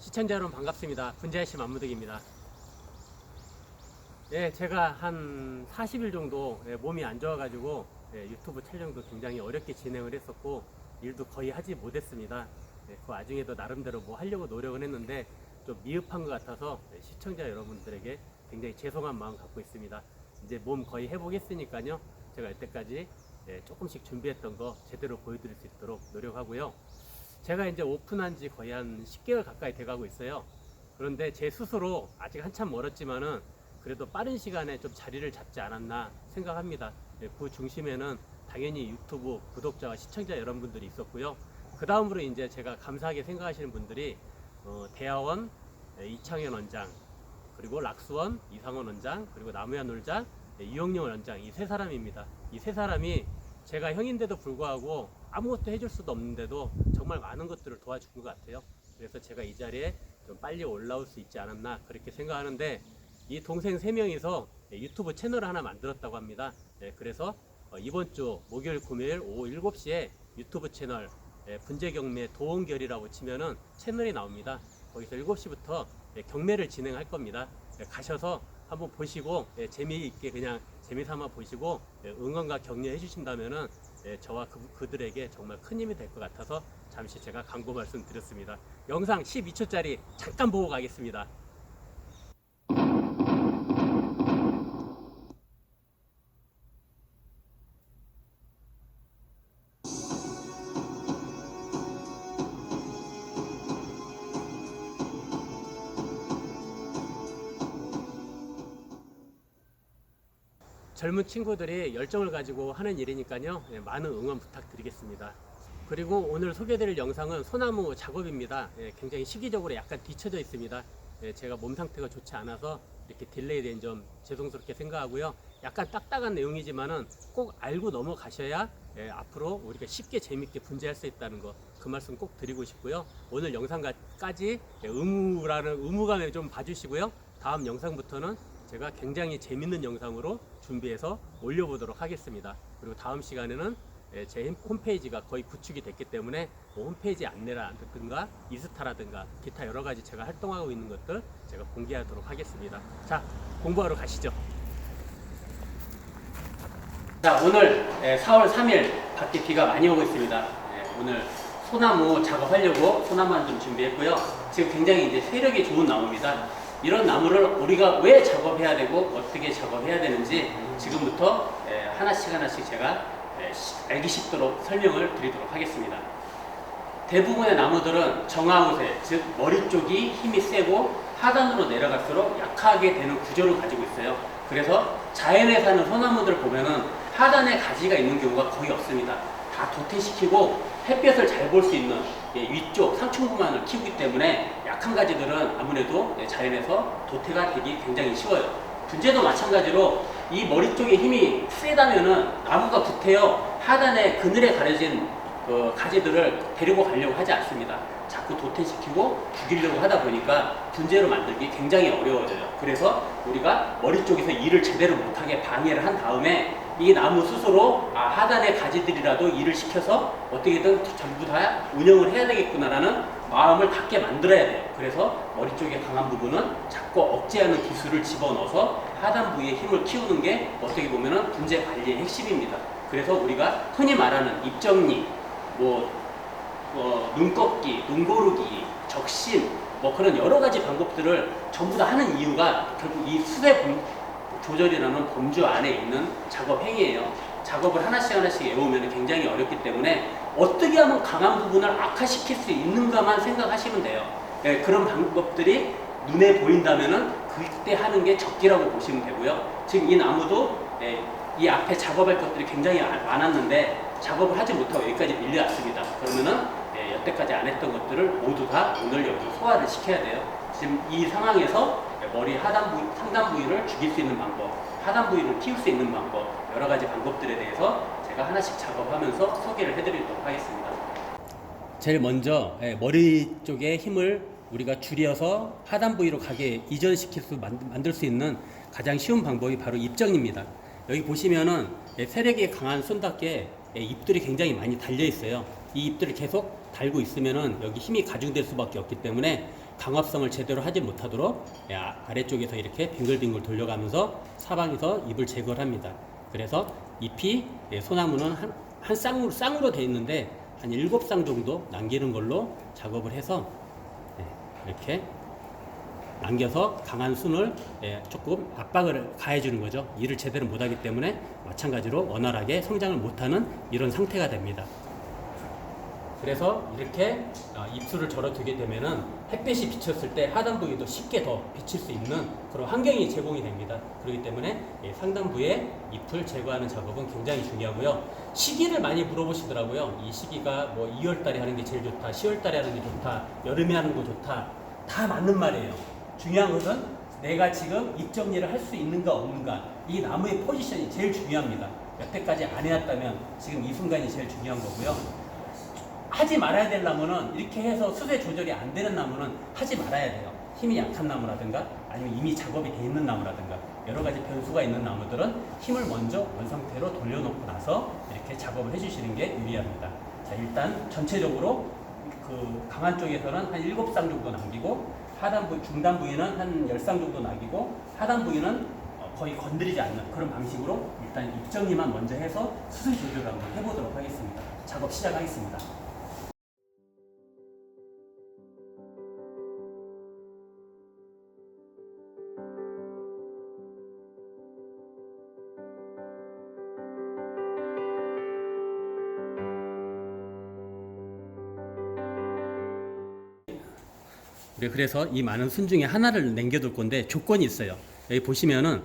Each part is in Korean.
시청자 여러분 반갑습니다. 분재아씨 만무득입니다. 제가 한 40일 정도 몸이 안 좋아가지고 유튜브 촬영도 굉장히 어렵게 진행을 했었고 일도 거의 하지 못했습니다. 그 와중에도 나름대로 뭐 하려고 노력은 했는데 좀 미흡한 것 같아서 시청자 여러분들에게 굉장히 죄송한 마음 갖고 있습니다. 이제 몸 거의 회복했으니까요. 제가 이때까지 조금씩 준비했던 거 제대로 보여드릴 수 있도록 노력하고요. 제가 이제 오픈한 지 거의 한 10개월 가까이 돼가고 있어요. 그런데 제 스스로 아직 한참 멀었지만은 그래도 빠른 시간에 좀 자리를 잡지 않았나 생각합니다. 그 중심에는 당연히 유튜브 구독자와 시청자 여러분들이 있었고요. 그 다음으로 이제 제가 감사하게 생각하시는 분들이 대하원 이창현 원장, 그리고 락수원 이상원 원장, 그리고 나무야 놀자 유영룡 원장, 이 세 사람입니다. 이 세 사람이 제가 형인데도 불구하고 아무것도 해줄 수도 없는데도 정말 많은 것들을 도와준 것 같아요. 그래서 제가 이 자리에 좀 빨리 올라올 수 있지 않았나 그렇게 생각하는데, 이 동생 3명이서 유튜브 채널을 하나 만들었다고 합니다. 그래서 이번 주 목요일 금요일 오후 7시에 유튜브 채널 분재경매 도원결이라고 치면은 채널이 나옵니다. 거기서 7시부터 경매를 진행할 겁니다. 가셔서 한번 보시고 재미있게 그냥 재미삼아 보시고 응원과 격려해 주신다면은 저와 그들에게 정말 큰 힘이 될 것 같아서 잠시 제가 광고 말씀 드렸습니다. 영상 12초짜리 잠깐 보고 가겠습니다. 젊은 친구들이 열정을 가지고 하는 일이니까요. 많은 응원 부탁드리겠습니다. 그리고 오늘 소개드릴 영상은 소나무 작업입니다. 굉장히 시기적으로 약간 뒤쳐져 있습니다. 제가 몸 상태가 좋지 않아서 이렇게 딜레이 된 점 죄송스럽게 생각하고요. 약간 딱딱한 내용이지만은 꼭 알고 넘어가셔야 앞으로 우리가 쉽게 재밌게 분재할 수 있다는 거, 그 말씀 꼭 드리고 싶고요. 오늘 영상까지 의무감에 좀 봐주시고요. 다음 영상부터는 제가 굉장히 재밌는 영상으로 준비해서 올려보도록 하겠습니다. 그리고 다음 시간에는 제 홈페이지가 거의 구축이 됐기 때문에 뭐 홈페이지 안내라든가 인스타라든가 기타 여러 가지 제가 활동하고 있는 것들 제가 공개하도록 하겠습니다. 자, 공부하러 가시죠. 자, 오늘 4월 3일 밖에 비가 많이 오고 있습니다. 오늘 소나무 작업하려고 소나무를 좀 준비했고요. 지금 굉장히 이제 세력이 좋은 나무입니다. 이런 나무를 우리가 왜 작업해야 되고 어떻게 작업해야 되는지 지금부터 하나씩 제가 알기 쉽도록 설명을 드리도록 하겠습니다. 대부분의 나무들은 정하우세, 즉 머리 쪽이 힘이 세고 하단으로 내려갈수록 약하게 되는 구조를 가지고 있어요. 그래서 자연에 사는 소나무들 보면은 하단에 가지가 있는 경우가 거의 없습니다. 다 도태시키고 햇볕을 잘 볼 수 있는 위쪽 상층부만을 키우기 때문에 약한 가지들은 아무래도 자연에서 도태가 되기 굉장히 쉬워요. 분재도 마찬가지로 이 머리 쪽에 힘이 세다면은 나무가 구태여 하단에 그늘에 가려진 가지들을 데리고 가려고 하지 않습니다. 자꾸 도태시키고 죽이려고 하다 보니까 분재로 만들기 굉장히 어려워져요. 그래서 우리가 머리 쪽에서 일을 제대로 못하게 방해를 한 다음에 이 나무 스스로 하단의 가지들이라도 일을 시켜서 어떻게든 전부 다 운영을 해야 되겠구나라는 마음을 갖게 만들어야 돼요. 그래서 머리 쪽에 강한 부분은 자꾸 억제하는 기술을 집어넣어서 하단 부위의 힘을 키우는 게 어떻게 보면은 분재 관리의 핵심입니다. 그래서 우리가 흔히 말하는 입정리, 눈꺾기, 눈고르기, 적심, 그런 여러 가지 방법들을 전부 다 하는 이유가 결국 이 수세 조절이라는 범주 안에 있는 작업 행위예요. 작업을 하나씩 외우면 굉장히 어렵기 때문에 어떻게 하면 강한 부분을 악화시킬 수 있는가만 생각하시면 돼요. 그런 방법들이 눈에 보인다면은 그때 하는 게 적기라고 보시면 되고요. 지금 이 나무도 이 앞에 작업할 것들이 굉장히 많았는데 작업을 하지 못하고 여기까지 밀려왔습니다. 그러면은 여태까지 안 했던 것들을 모두 다 오늘 여기서 소화를 시켜야 돼요. 지금 이 상황에서 머리 상단 부위를 죽일 수 있는 방법, 하단 부위를 키울 수 있는 방법, 여러 가지 방법들에 대해서 제가 하나씩 작업하면서 소개를 해드리도록 하겠습니다. 제일 먼저 머리 쪽에 힘을 우리가 줄여서 하단 부위로 가게 만들 수 있는 가장 쉬운 방법이 바로 입정입니다. 여기 보시면은 세력이 강한 손답게 잎들이 굉장히 많이 달려 있어요. 이 잎들을 계속 달고 있으면은 여기 힘이 가중될 수밖에 없기 때문에 강압성을 제대로 하지 못하도록 아래쪽에서 이렇게 빙글빙글 돌려가면서 사방에서 잎을 제거를 합니다. 그래서 잎이 소나무는 한 쌍으로 되어 있는데 한 7쌍 정도 남기는 걸로 작업을 해서 이렇게 남겨서 강한 순을 조금 압박을 가해주는 거죠. 일을 제대로 못하기 때문에 마찬가지로 원활하게 성장을 못하는 이런 상태가 됩니다. 그래서 이렇게 잎술을 절어두게 되면은 햇빛이 비쳤을 때 하단 부위도 쉽게 더 비칠 수 있는 그런 환경이 제공이 됩니다. 그렇기 때문에 상단부의 잎을 제거하는 작업은 굉장히 중요하고요. 시기를 많이 물어보시더라고요. 이 시기가 뭐 2월 달에 하는 게 제일 좋다, 10월 달에 하는 게 좋다, 여름에 하는 거 좋다. 다 맞는 말이에요. 중요한 것은 내가 지금 잎 정리를 할 수 있는가 없는가, 이 나무의 포지션이 제일 중요합니다. 여태까지 안 해왔다면 지금 이 순간이 제일 중요한 거고요. 하지 말아야 될 나무는, 이렇게 해서 수세 조절이 안 되는 나무는 하지 말아야 돼요. 힘이 약한 나무라든가 아니면 이미 작업이 돼 있는 나무라든가 여러 가지 변수가 있는 나무들은 힘을 먼저 원상태로 돌려놓고 나서 이렇게 작업을 해주시는 게 유리합니다. 자, 일단 전체적으로 그 강한 쪽에서는 한 7쌍 정도 남기고 하단부, 중단 부위는 한 10쌍 정도 남기고 하단 부위는 거의 건드리지 않는 그런 방식으로 일단 잎 정리만 먼저 해서 수세 조절을 한번 해보도록 하겠습니다. 작업 시작하겠습니다. 그래서 이 많은 순 중에 하나를 남겨둘 건데 조건이 있어요. 여기 보시면은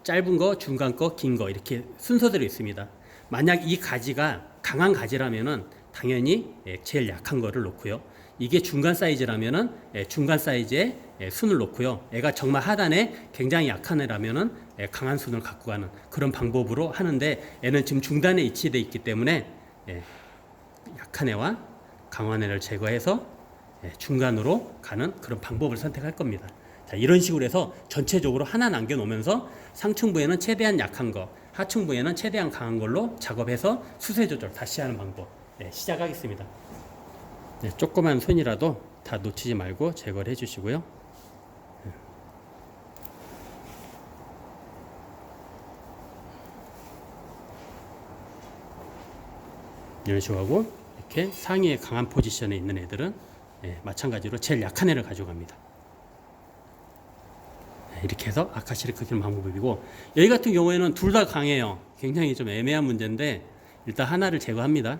짧은 거, 중간 거, 긴 거 이렇게 순서대로 있습니다. 만약 이 가지가 강한 가지라면은 당연히 제일 약한 거를 놓고요. 이게 중간 사이즈라면은 중간 사이즈에 순을 놓고요. 애가 정말 하단에 굉장히 약한 애라면은 강한 순을 갖고 가는 그런 방법으로 하는데, 애는 지금 중단에 위치되어 있기 때문에 약한 애와 강한 애를 제거해서 중간으로 가는 그런 방법을 선택할 겁니다. 자, 이런 식으로 해서 전체적으로 하나 남겨놓으면서 상층부에는 최대한 약한 거, 하층부에는 최대한 강한 걸로 작업해서 수세 조절 다시 하는 방법 시작하겠습니다. 조그만 손이라도 다 놓치지 말고 제거를 해주시고요. 이런 식으로 하고 이렇게 상위에 강한 포지션에 있는 애들은 마찬가지로 제일 약한 애를 가져갑니다. 이렇게 해서 아카시를 크기는 방법이고, 여기 같은 경우에는 둘 다 강해요. 굉장히 좀 애매한 문제인데 일단 하나를 제거합니다.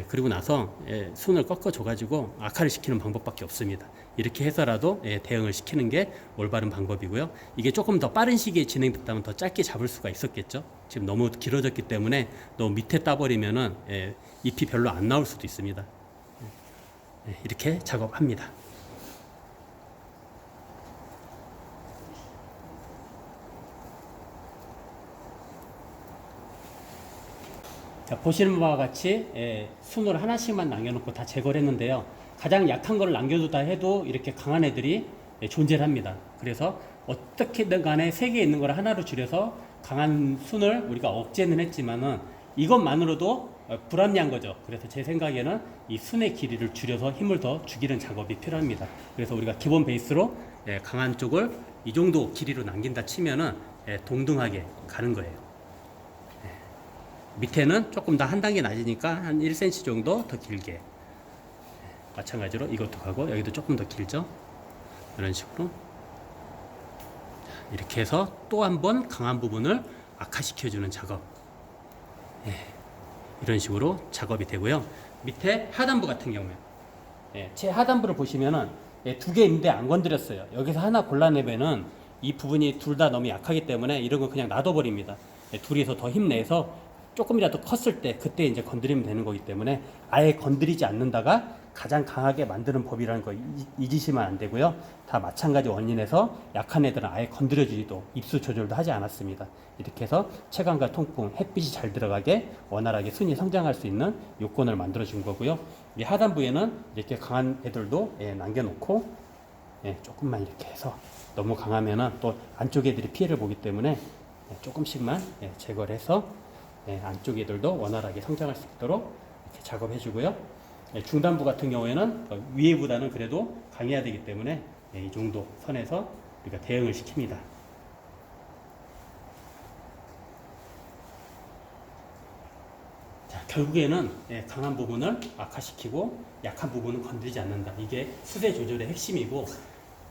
그리고 나서 손을 꺾어줘 가지고 악화를 시키는 방법밖에 없습니다. 이렇게 해서라도 대응을 시키는 게 올바른 방법이고요. 이게 조금 더 빠른 시기에 진행됐다면 더 짧게 잡을 수가 있었겠죠. 지금 너무 길어졌기 때문에 너무 밑에 따버리면은 잎이 별로 안 나올 수도 있습니다. 이렇게 작업합니다. 자, 보시는 바와 같이 순을 하나씩만 남겨놓고 다 제거를 했는데요. 가장 약한 걸 남겨두다 해도 이렇게 강한 애들이 존재를 합니다. 그래서 어떻게든 간에 3개 있는 걸 하나로 줄여서 강한 순을 우리가 억제는 했지만은 이것만으로도 불합리한 거죠. 그래서 제 생각에는 이 순의 길이를 줄여서 힘을 더 죽이는 작업이 필요합니다. 그래서 우리가 기본 베이스로 강한 쪽을 이 정도 길이로 남긴다 치면은 동등하게 가는 거예요. 밑에는 조금 더 한 단계 낮으니까 한 1cm 정도 더 길게, 마찬가지로 이것도 가고 여기도 조금 더 길죠. 이런 식으로 이렇게 해서 또 한 번 강한 부분을 악화시켜주는 작업, 이런 식으로 작업이 되고요. 밑에 하단부 같은 경우에 제 하단부를 보시면은 2개 있는데 안 건드렸어요. 여기서 하나 골라내면은 이 부분이 둘 다 너무 약하기 때문에 이런 거 그냥 놔둬버립니다. 둘이서 더 힘내서 조금이라도 컸을 때 그때 이제 건드리면 되는 거기 때문에 아예 건드리지 않는다가 가장 강하게 만드는 법이라는 거 잊으시면 안 되고요. 다 마찬가지 원인에서 약한 애들은 아예 건드려주지도 입수 조절도 하지 않았습니다. 이렇게 해서 체감과 통풍, 햇빛이 잘 들어가게 원활하게 순이 성장할 수 있는 요건을 만들어 준 거고요. 이 하단부에는 이렇게 강한 애들도 남겨놓고 조금만 이렇게 해서 너무 강하면은 또 안쪽 애들이 피해를 보기 때문에 조금씩만 제거를 해서 안쪽 애들도 원활하게 성장할 수 있도록 이렇게 작업해 주고요. 중단부 같은 경우에는 위에보다는 그래도 강해야 되기 때문에 이 정도 선에서 우리가 대응을 시킵니다. 자, 결국에는 강한 부분을 악화시키고 약한 부분은 건드리지 않는다. 이게 수세 조절의 핵심이고,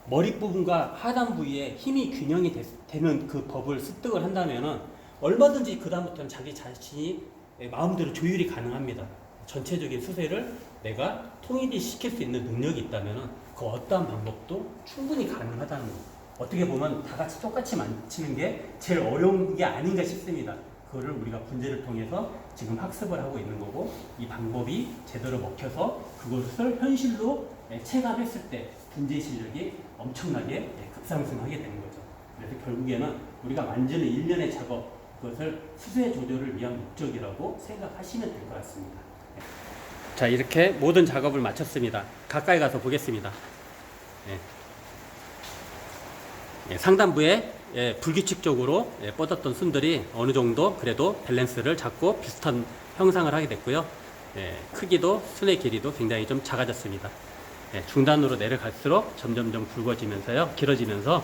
머리 부분과 하단 부위에 힘이 균형이 되는 그 법을 습득을 한다면은 얼마든지 그 다음부터는 자기 자신이 마음대로 조율이 가능합니다. 전체적인 수세를 내가 통일이 시킬 수 있는 능력이 있다면은 그 어떠한 방법도 충분히 가능하다는 거. 어떻게 보면 다 같이 똑같이 만치는 게 제일 어려운 게 아닌가 싶습니다. 그거를 우리가 분재를 통해서 지금 학습을 하고 있는 거고, 이 방법이 제대로 먹혀서 그것을 현실로 체감했을 때 분재 실력이 엄청나게 급상승하게 되는 거죠. 그래서 결국에는 우리가 만드는 일련의 작업, 그것을 수세 조절을 위한 목적이라고 생각하시면 될 것 같습니다. 자, 이렇게 모든 작업을 마쳤습니다. 가까이 가서 보겠습니다. 상단부에 불규칙적으로 뻗었던 순들이 어느 정도 그래도 밸런스를 잡고 비슷한 형상을 하게 됐고요. 크기도 순의 길이도 굉장히 좀 작아졌습니다. 중단으로 내려갈수록 점점점 굵어지면서요, 길어지면서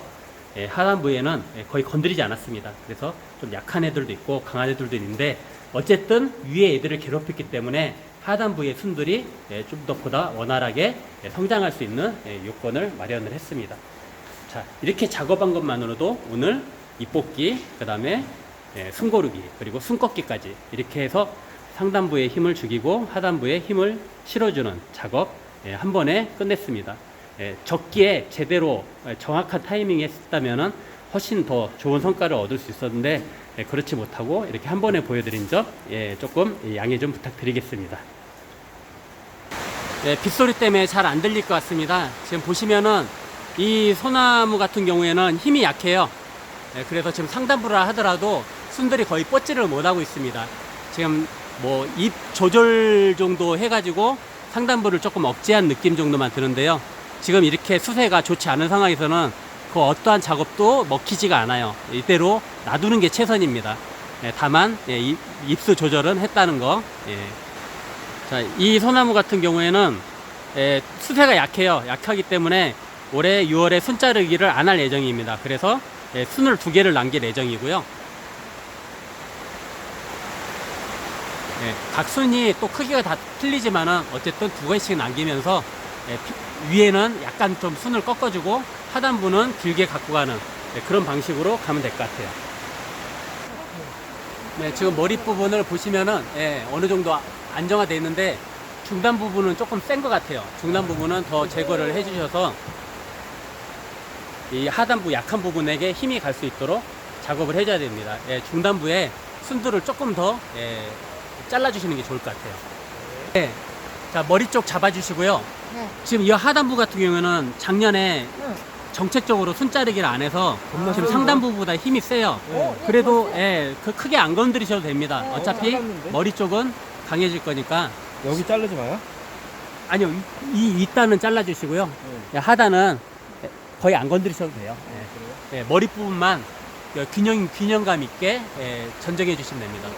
하단부에는 거의 건드리지 않았습니다. 그래서 좀 약한 애들도 있고 강한 애들도 있는데, 어쨌든 위에 애들을 괴롭혔기 때문에 하단부의 순들이 좀 더 보다 원활하게 성장할 수 있는 요건을 마련을 했습니다. 자, 이렇게 작업한 것만으로도 오늘 입뽑기, 그 다음에 숨고르기, 그리고 숨꺾기까지 이렇게 해서 상단부에 힘을 죽이고 하단부에 힘을 실어주는 작업 한 번에 끝냈습니다. 적기에 제대로 정확한 타이밍에 했다면 훨씬 더 좋은 성과를 얻을 수 있었는데, 그렇지 못하고 이렇게 한 번에 보여드린 점 조금 양해 좀 부탁드리겠습니다. 빗소리 때문에 잘 안 들릴 것 같습니다. 지금 보시면은 이 소나무 같은 경우에는 힘이 약해요. 그래서 지금 상단부라 하더라도 순들이 거의 뻗지를 못하고 있습니다. 지금 뭐 입 조절 정도 해가지고 상단부를 조금 억제한 느낌 정도만 드는데요. 지금 이렇게 수세가 좋지 않은 상황에서는 그 어떠한 작업도 먹히지가 않아요. 이대로 놔두는 게 최선입니다. 다만 입수 조절은 했다는 거. 자, 이 소나무 같은 경우에는 수세가 약해요. 약하기 때문에 올해 6월에 순 자르기를 안 할 예정입니다. 그래서 순을 2개를 남길 예정이고요. 각 순이 또 크기가 다 틀리지만은 어쨌든 2개씩 남기면서 위에는 약간 좀 순을 꺾어주고 하단부는 길게 갖고 가는 그런 방식으로 가면 될 것 같아요. 지금 머리 부분을 보시면은 어느 정도 안정화되어 있는데, 중단 부분은 조금 센 것 같아요. 중단 부분은 더 제거를 해주셔서 이 하단부 약한 부분에게 힘이 갈 수 있도록 작업을 해줘야 됩니다. 중단부에 순들을 조금 더 잘라주시는 게 좋을 것 같아요. 자, 머리 쪽 잡아주시고요. 지금 이 하단부 같은 경우는 작년에 정책적으로 순 자르기를 안 해서 지금 상단부보다 힘이 세요. 그래도 그 크게 안 건드리셔도 됩니다. 어차피 머리 쪽은 강해질 거니까. 여기 자르지 마요? 아니요, 이 윗단은 잘라주시고요. 하단은 거의 안 건드리셔도 돼요. 머리 부분만 균형감 있게 전정해 주시면 됩니다.